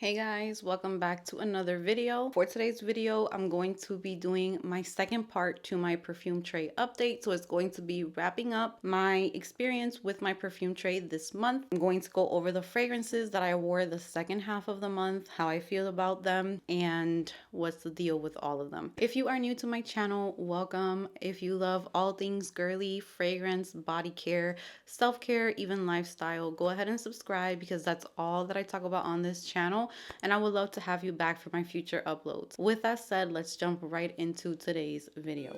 Hey guys, welcome back to another video. For today's video, I'm going to be doing my second part to my perfume tray update. So it's going to be wrapping up my experience with my perfume tray this month. I'm going to go over the fragrances that I wore the second half of the month, how I feel about them, and what's the deal with all of them. If you are new to my channel, welcome. If you love all things girly, fragrance, body care, self-care, even lifestyle, go ahead and subscribe because that's all that I talk about on this channel, and I would love to have you back for my future uploads. With that said, let's jump right into today's video.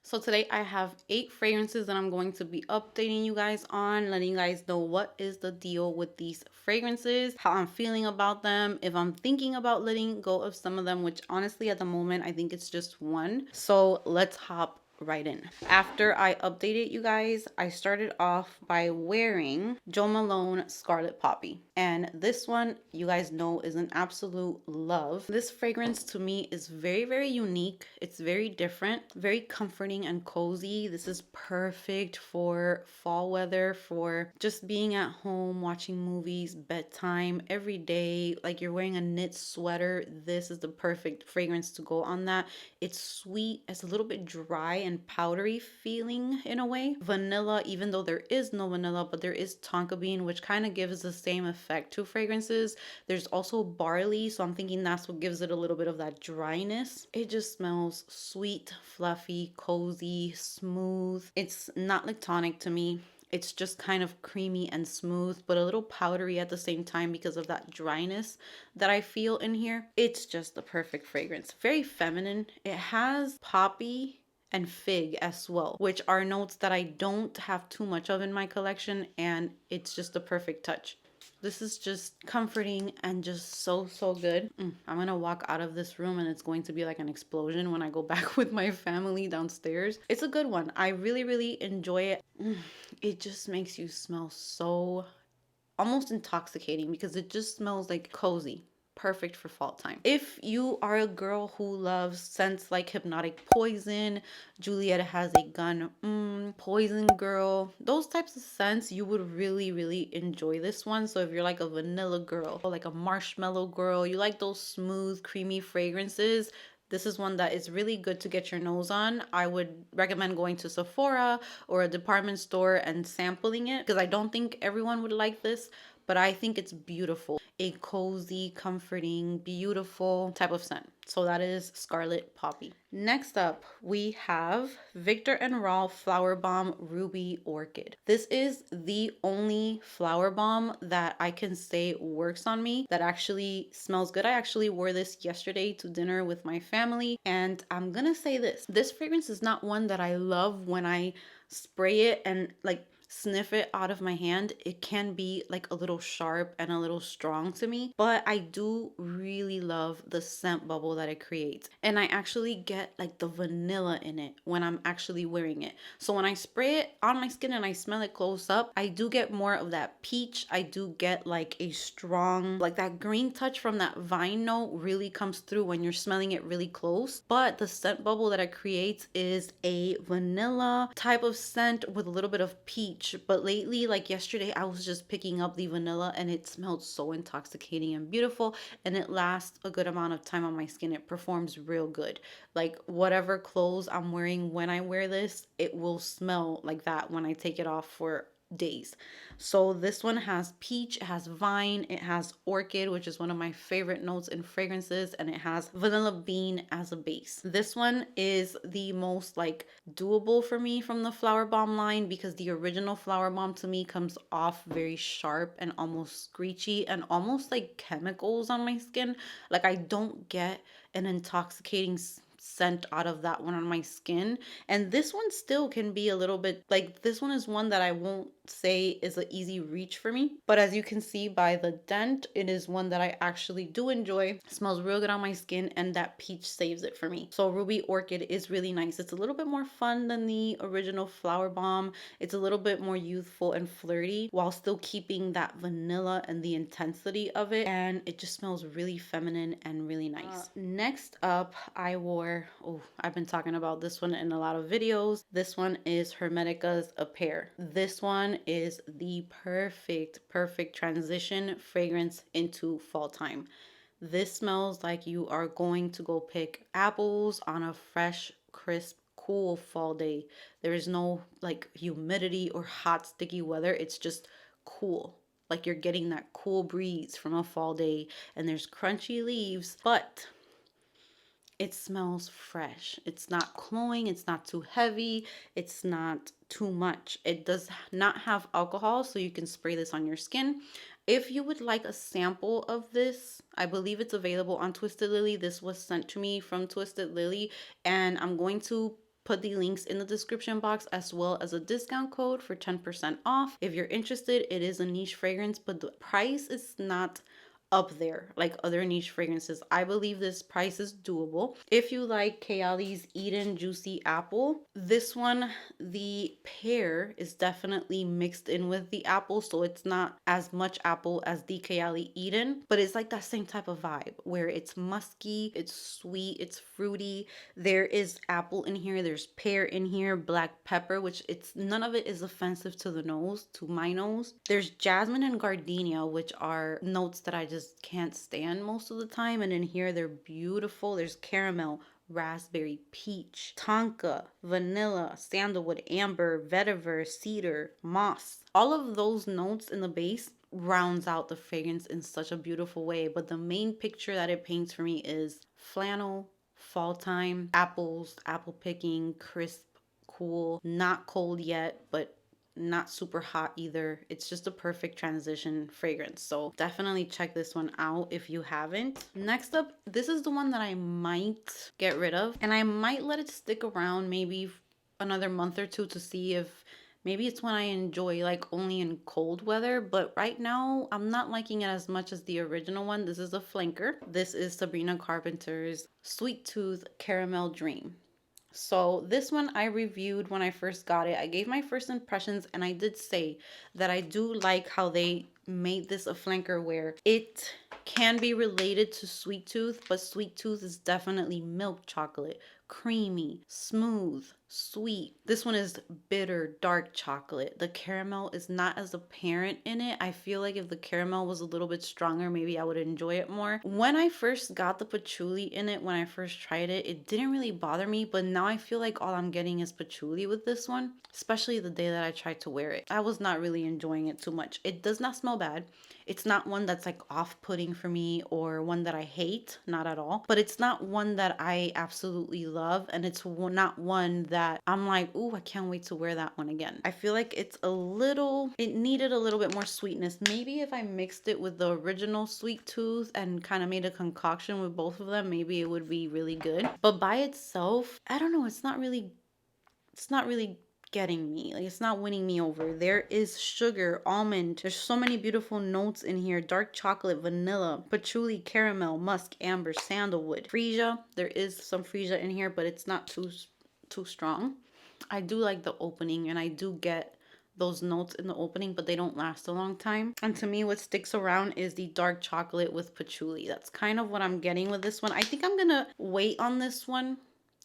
So today I have 8 fragrances that I'm going to be updating you guys on, letting you guys know what is the deal with these fragrances, how I'm feeling about them, if I'm thinking about letting go of some of them, which honestly at the moment I think it's just one. So let's hop right in. After I updated you guys, I started off by wearing Jo Malone Scarlet Poppy, and this one you guys know is an absolute love. This fragrance to me is very unique. It's very different, very comforting and cozy. This is perfect for fall weather, for just being at home watching movies, bedtime, every day, like you're wearing a knit sweater. This is the perfect fragrance to go on that. It's sweet, it's a little bit dry and powdery feeling in a way. Vanilla, even though there is no vanilla, but there is tonka bean, which kind of gives the same effect to fragrances. There's also barley, so I'm thinking that's what gives it a little bit of that dryness. It just smells sweet, fluffy, cozy, smooth. It's not like tonic to me. It's just kind of creamy and smooth, but a little powdery at the same time because of that dryness that I feel in here. It's just the perfect fragrance. Very feminine. It has poppy and fig as well, which are notes that I don't have too much of in my collection, and it's just the perfect touch. This is just comforting and just so good. I'm gonna walk out of this room and it's going to be like an explosion when I go back with my family downstairs. It's a good one. I really enjoy it. It just makes you smell so almost intoxicating because it just smells like cozy. Perfect for fall time. If you are a girl who loves scents like Hypnotic Poison, Juliet Has a Gun, Poison Girl, those types of scents, you would really enjoy this one. So if you're like a vanilla girl or like a marshmallow girl, you like those smooth, creamy fragrances, this is one that is really good to get your nose on. I would recommend going to Sephora or a department store and sampling it because I don't think everyone would like this, but I think it's beautiful. A cozy, comforting, beautiful type of scent. So that is Scarlet Poppy. Next up, we have Viktor and Rolf Flower Bomb Ruby Orchid. This is the only flower bomb that I can say works on me, that actually smells good. I actually wore this yesterday to dinner with my family, and I'm gonna say this fragrance is not one that I love when I spray it and like sniff it out of my hand. It can be like a little sharp and a little strong to me, but I do really love the scent bubble that it creates, and I actually get like the vanilla in it when I'm actually wearing it. So when I spray it on my skin and I smell it close up, I do get more of that peach. I do get like a strong, like that green touch from that vine note really comes through when you're smelling it really close, but the scent bubble that it creates is a vanilla type of scent with a little bit of peach. But lately, like yesterday, I was just picking up the vanilla and it smelled so intoxicating and beautiful, and it lasts a good amount of time on my skin. It performs real good. Like whatever clothes I'm wearing when I wear this, it will smell like that when I take it off for days. So this one has peach, it has vine, it has orchid, which is one of my favorite notes in fragrances, and it has vanilla bean as a base. This one is the most like doable for me from the flower bomb line because the original flower bomb to me comes off very sharp and almost screechy and almost like chemicals on my skin. Like I don't get an intoxicating scent out of that one on my skin, and this one still can be a little bit like, this one is one that I won't say is an easy reach for me, but as you can see by the dent, it is one that I actually do enjoy. It smells real good on my skin, and that peach saves it for me. So Ruby Orchid is really nice. It's a little bit more fun than the original flower bomb. It's a little bit more youthful and flirty while still keeping that vanilla and the intensity of it, and it just smells really feminine and really nice. Next up, I wore oh, I've been talking about this one in a lot of videos. This one is Hermetica's A Pair. This one is the perfect transition fragrance into fall time. This smells like you are going to go pick apples on a fresh, crisp, cool fall day. There is no like humidity or hot, sticky weather. It's just cool. Like you're getting that cool breeze from a fall day, and there's crunchy leaves, but it smells fresh. It's not cloying, it's not too heavy, it's not too much. It does not have alcohol, so you can spray this on your skin. If you would like a sample of this, I believe it's available on Twisted Lily. This was sent to me from Twisted Lily, and I'm going to put the links in the description box as well as a discount code for 10% off. If you're interested, it is a niche fragrance, but the price is not up there like other niche fragrances. I believe this price is doable. If you like Kayali's Eden Juicy Apple, this one, the pear is definitely mixed in with the apple, so it's not as much apple as the Kayali Eden, but it's like that same type of vibe where it's musky, it's sweet, it's fruity. There is apple in here, there's pear in here, black pepper, which it's none of it is offensive to the nose, to my nose. There's jasmine and gardenia, which are notes that I just can't stand most of the time, and in here they're beautiful. There's caramel, raspberry, peach, tonka, vanilla, sandalwood, amber, vetiver, cedar, moss. All of those notes in the base rounds out the fragrance in such a beautiful way, but the main picture that it paints for me is flannel, fall time, apples, apple picking, crisp, cool, not cold yet, but not super hot either. It's just a perfect transition fragrance. So definitely check this one out if you haven't. Next up, this is the one that I might get rid of, and I might let it stick around maybe another month or two to see if maybe it's one I enjoy like only in cold weather, but right now I'm not liking it as much as the original one. This is a flanker. This is Sabrina Carpenter's Sweet Tooth Caramel Dream. So this one I reviewed when I first got it. I gave my first impressions, and I did say that I do like how they made this a flanker where it can be related to Sweet Tooth, but Sweet Tooth is definitely milk chocolate, creamy, smooth, sweet. This one is bitter, dark chocolate. The caramel is not as apparent in it. I feel like if the caramel was a little bit stronger, maybe I would enjoy it more. When I first got the patchouli in it, when I first tried it, it didn't really bother me, but now I feel like all I'm getting is patchouli with this one, especially the day that I tried to wear it. I was not really enjoying it too much. It does not smell bad. It's not one that's like off-putting for me or one that I hate, not at all, but it's not one that I absolutely love, and it's not one that I'm like, ooh, I can't wait to wear that one again. I feel like it needed a little bit more sweetness. Maybe if I mixed it with the original Sweet Tooth and kind of made a concoction with both of them, maybe it would be really good. But by itself, I don't know, it's not really getting me. Like, it's not winning me over. There is sugar, almond. There's so many beautiful notes in here. Dark chocolate, vanilla, patchouli, caramel, musk, amber, sandalwood, freesia. There is some freesia in here, but it's not too strong. I do like the opening, and I do get those notes in the opening, but they don't last a long time. And to me, what sticks around is the dark chocolate with patchouli. That's kind of what I'm getting with this one. I think I'm gonna wait on this one,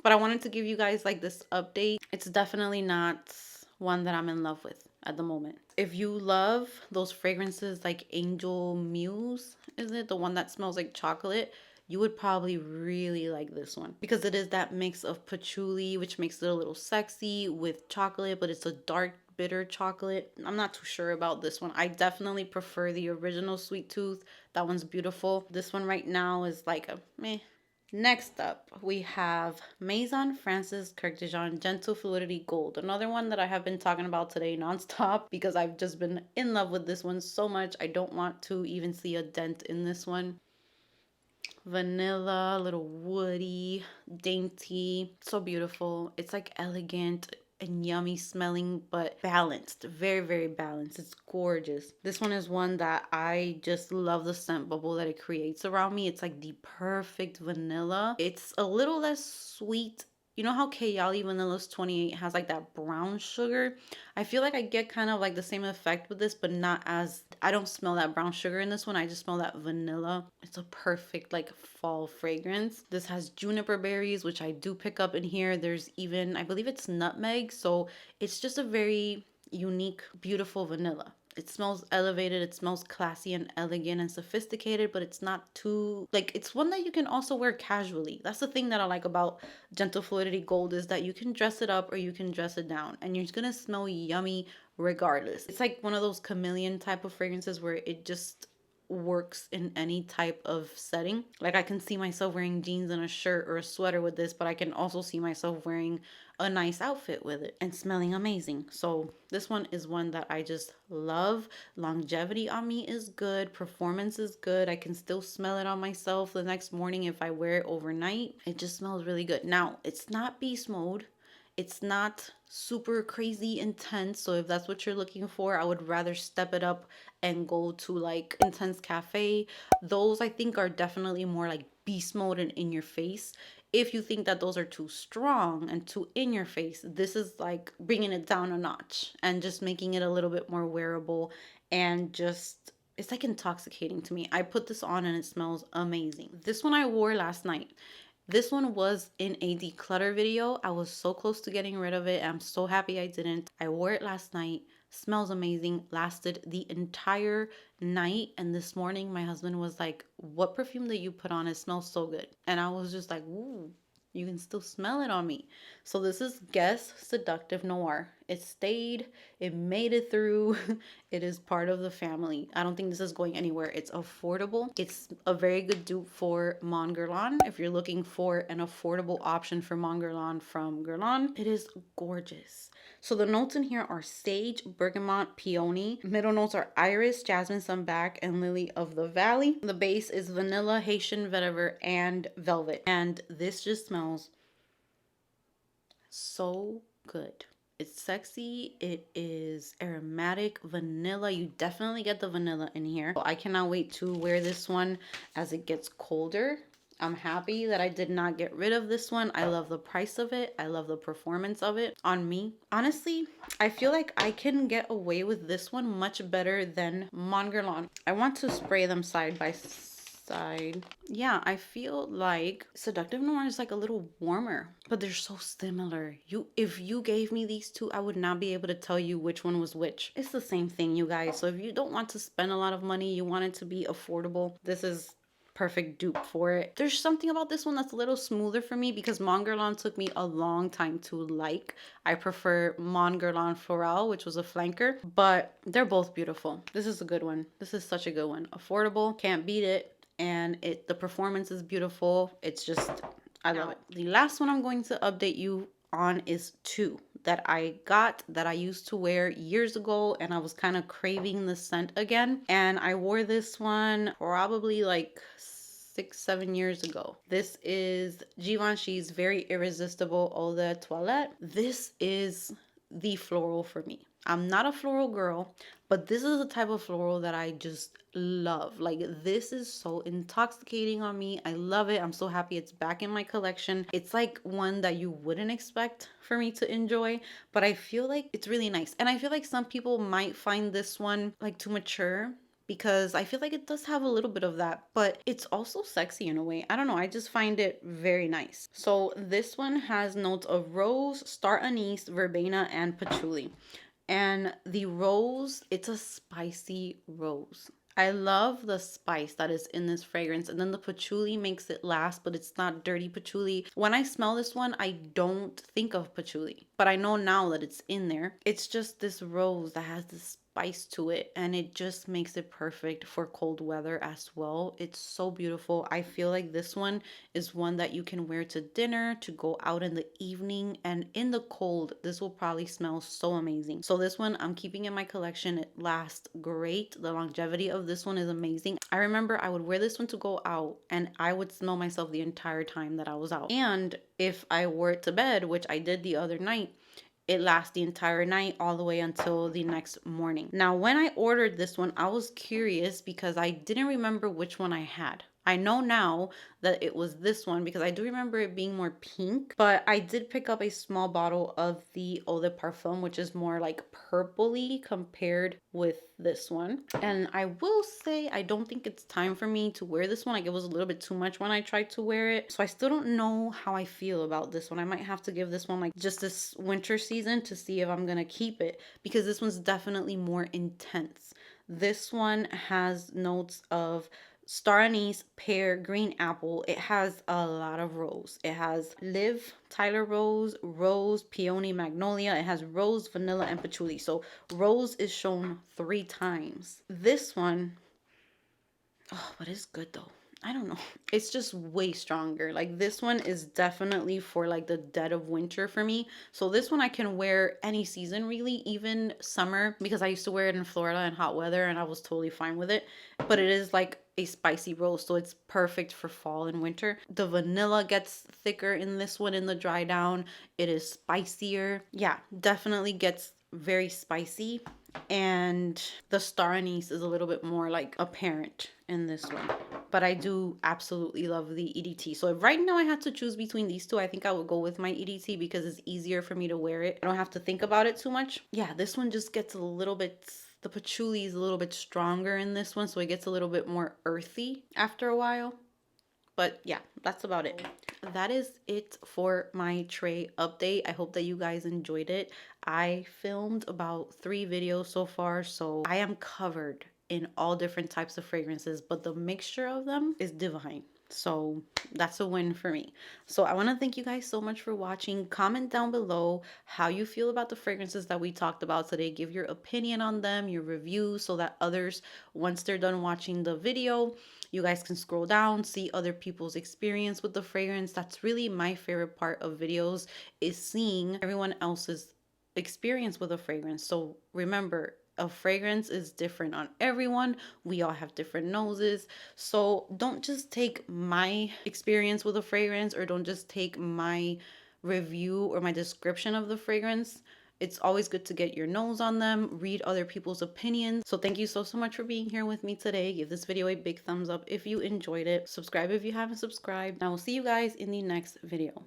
but I wanted to give you guys like this update. It's definitely not one that I'm in love with at the moment. If you love those fragrances like Angel Muse, is it the one that smells like chocolate? You would probably really like this one because it is that mix of patchouli, which makes it a little sexy, with chocolate, but it's a dark, bitter chocolate. I'm not too sure about this one. I definitely prefer the original Sweet Tooth. That one's beautiful. This one right now is like a meh. Next up, we have Maison Francis Kurkdjian Gentle Fluidity Gold. Another one that I have been talking about today nonstop because I've just been in love with this one so much. I don't want to even see a dent in this one. Vanilla, a little woody, dainty, so beautiful. It's like elegant and yummy smelling, but balanced, very balanced. It's gorgeous. This one is one that I just love the scent bubble that it creates around me. It's like the perfect vanilla. It's a little less sweet you know how Kayali Vanilla's 28 has like that brown sugar? I feel like I get kind of like the same effect with this, but not as, I don't smell that brown sugar in this one. I just smell that vanilla. It's a perfect like fall fragrance. This has juniper berries, which I do pick up in here. There's even, I believe it's nutmeg. So it's just a very unique, beautiful vanilla. It smells elevated, it smells classy and elegant and sophisticated, but it's not too, like, it's one that you can also wear casually. That's the thing that I like about Gentle Fluidity Gold, is that you can dress it up or you can dress it down and you're gonna smell yummy regardless. It's like one of those chameleon type of fragrances where it just works in any type of setting. Like, I can see myself wearing jeans and a shirt or a sweater with this, but I can also see myself wearing a nice outfit with it and smelling amazing. So this one is one that I just love. Longevity on me is good. Performance is good. I can still smell it on myself the next morning if I wear it overnight. It just smells really good. Now, it's not beast mode. It's not super crazy intense. So if that's what you're looking for, I would rather step it up and go to like Intense Cafe. Those I think are definitely more like beast mode and in your face. If you think that those are too strong and too in your face, this is like bringing it down a notch and just making it a little bit more wearable, and just, it's like intoxicating to me. I put this on and it smells amazing. This one I wore last night. This one was in a declutter video. I was so close to getting rid of it. I'm so happy I didn't. I wore it last night. Smells amazing. Lasted the entire night. And this morning, my husband was like, "What perfume that you put on? It smells so good." And I was just like, "Ooh, you can still smell it on me." So this is Guess Seductive Noir. It stayed, it made it through. It is part of the family. I don't think this is going anywhere. It's affordable. It's a very good dupe for Mon Guerlain. If you're looking for an affordable option for Mon Guerlain from Guerlain, it is gorgeous. So the notes in here are sage, bergamot, peony. Middle notes are iris, jasmine, sunback, and lily of the valley. The base is vanilla, Haitian vetiver, and velvet. And this just smells so good. It's sexy. It is aromatic, vanilla. You definitely get the vanilla in here. I cannot wait to wear this one as it gets colder. I'm happy that I did not get rid of this one. I love the price of it. I love the performance of it on me. Honestly, I feel like I can get away with this one much better than Mon Guerlain. I want to spray them side by side. Yeah, I feel like Seductive Noir is like a little warmer, but they're so similar. If you gave me these two, I would not be able to tell you which one was which. It's the same thing, you guys. So if you don't want to spend a lot of money, you want it to be affordable, this is perfect dupe for it. There's something about this one that's a little smoother for me because Mon Guerlain took me a long time to like. I prefer Mon Guerlain Floral, which was a flanker, but they're both beautiful. This is a good one. This is such a good one. Affordable, can't beat it. And the performance is beautiful. It's just, I love it. The last one I'm going to update you on is two that I got that I used to wear years ago, and I was kind of craving the scent again. And I wore this one probably like 6-7 years ago. This is Givenchy's Very Irresistible Eau de Toilette. This is the floral for me. I'm not a floral girl, but this is the type of floral that I just love. Like, this is so intoxicating on me. I love it. I'm so happy it's back in my collection. It's like one that you wouldn't expect for me to enjoy, but I feel like it's really nice. And I feel like some people might find this one like too mature, because I feel like it does have a little bit of that, but it's also sexy in a way. I don't know. I just find it very nice. So this one has notes of rose, star anise, verbena, and patchouli. And the rose, it's a spicy rose. I love the spice that is in this fragrance, and then the patchouli makes it last, but it's not dirty patchouli. When I smell this one, I don't think of patchouli, but I know now that it's in there. It's just this rose that has this spice to it, and it just makes it perfect for cold weather as well. It's so beautiful. I feel like this one is one that you can wear to dinner, to go out in the evening, and in the cold, this will probably smell so amazing. So this one I'm keeping in my collection. It lasts great. The longevity of this one is amazing. I remember I would wear this one to go out, and I would smell myself the entire time that I was out. And if I wore it to bed, which I did the other night, it lasts the entire night all the way until the next morning. Now, when I ordered this one, I was curious because I didn't remember which one I had. I know now that it was this one because I do remember it being more pink, but I did pick up a small bottle of the Eau de Parfum, which is more like purpley compared with this one. And I will say I don't think it's time for me to wear this one. Like, it was a little bit too much when I tried to wear it, so I still don't know how I feel about this one. I might have to give this one like just this winter season to see if I'm gonna keep it, because this one's definitely more intense. This one has notes of star anise, pear, green apple. It has a lot of rose. It has live, Tyler rose, rose, peony, magnolia. It has rose, vanilla, and patchouli. So rose is shown 3 times. This one, oh, but it's good though. I don't know. It's just way stronger. Like, this one is definitely for like the dead of winter for me. So this one I can wear any season, really, even summer, because I used to wear it in Florida in hot weather and I was totally fine with it. But it is like a spicy rose, so it's perfect for fall and winter. The vanilla gets thicker in this one in the dry down. It is spicier. Yeah, definitely gets very spicy. And the star anise is a little bit more like apparent in this one, but I do absolutely love the EDT. So if right now I had to choose between these two, I think I would go with my EDT because it's easier for me to wear it. I don't have to think about it too much. Yeah, this one just gets a little bit, the patchouli is a little bit stronger in this one, so it gets a little bit more earthy after a while. But yeah, that's about it. That is it for my tray update. I hope that you guys enjoyed it. I filmed about 3 videos so far, so I am covered in all different types of fragrances, but the mixture of them is divine. So that's a win for me. So I want to thank you guys so much for watching. Comment down below how you feel about the fragrances that we talked about today. Give your opinion on them, your review, so that others, once they're done watching the video, you guys can scroll down, see other people's experience with the fragrance. That's really my favorite part of videos, is seeing everyone else's experience with a fragrance. So remember, a fragrance is different on everyone. We all have different noses. So don't just take my experience with a fragrance, or don't just take my review or my description of the fragrance. It's always good to get your nose on them, read other people's opinions. So thank you so much for being here with me today. Give this video a big thumbs up if you enjoyed it. Subscribe if you haven't subscribed. And I will see you guys in the next video.